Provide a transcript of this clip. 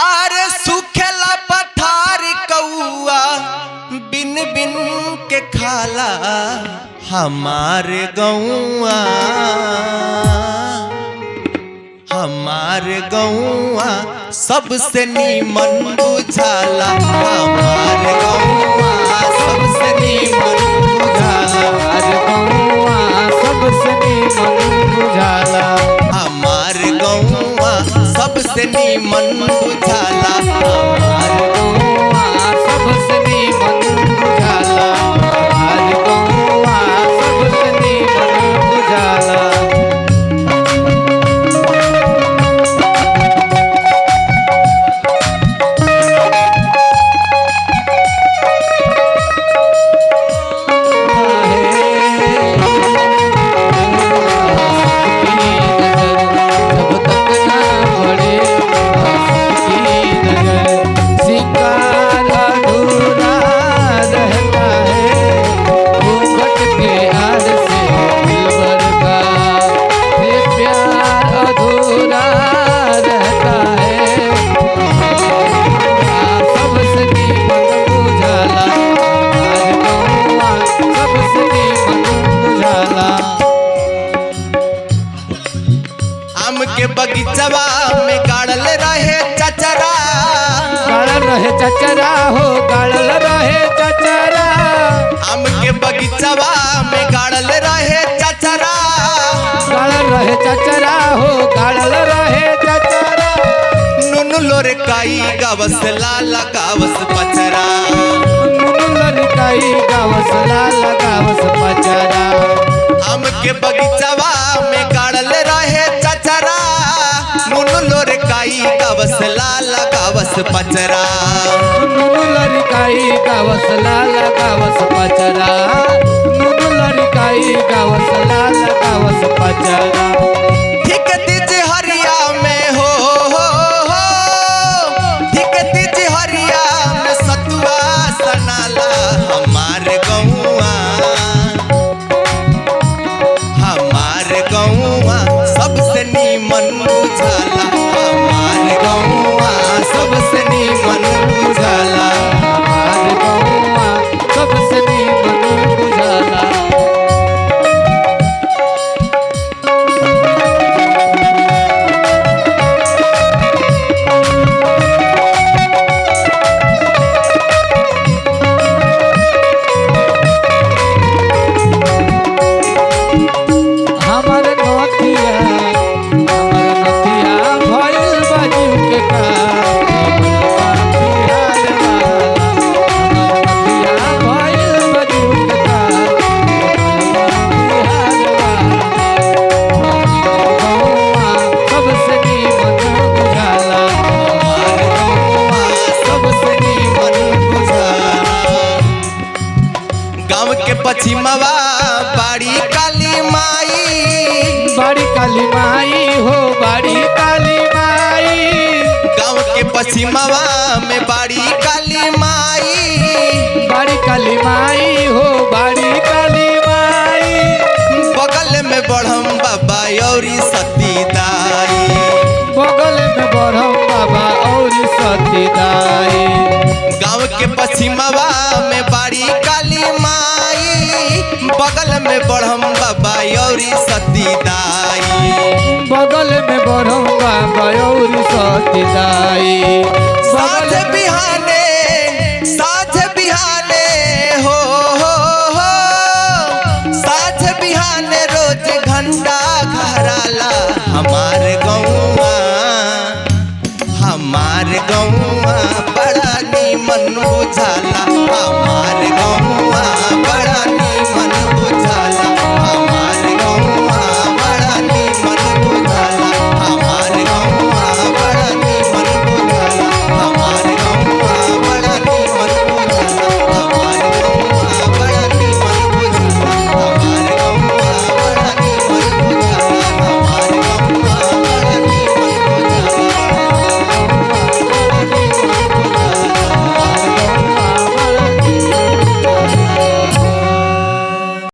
आरे सुखेला पठार कौआ बिन बिन के खाला हमारे गौआ सबसे नीमन बुझाला हमारे गौआ सबसे नीमन बुझाला सबसे नीमन बुझाला हमारे गौआ सबसे नीमन बुझाला हमारे गौआ सबसे नीमन बुझाला हमारे गौआ सबसे नीमन बुझाला। के बगीचवा में गाड़ल रहे चचरा हो गाड़ल रहे चचरा आम के बगीचवा में गाड़ल रहे चचरा हो गाड़ल रहे चचरा नुनु लोर काई गावस लाला गावस पचरा नुनु लोर काई गावस लाला गावस पचरा आम के बगीचवा में गाड़ल रहे चचरा नुनु लोर काई गावस लाला गावस पचरा नुनु लोर काई गावस लाला गावस पचरा नुनु लोर काई गावस लाला गावस पचरा। ठीक तीज हरिया में हो ठीक तीज हरिया में सतुआ सनाला हमारे गौआ सबसे नीमन बुझाला हमारे गौआ सबसे नीमन बुझाला हमारे गौआ सबसे नीमन बुझाला। पश्चिमवा बाड़ी काली माई हो बाड़ी काली माई गाँव के पश्चिमवा में बाड़ी काली माई हो बाड़ी काली माई बगल में बढ़म बाबा औरी सती दाई बगल में बढ़म बाबा औरी सती दाई गाँव के पश्चिमवा में बाड़ी काली माई बगल में बढ़म बाबा औरी सती दाई बगल में बढ़म बाबा औरी सती दाई साथ बिहाने हो साथ बिहाने रोज घंटा घराला हमारे गौआ बड़ा नीमन बुझाला हमारे गौआ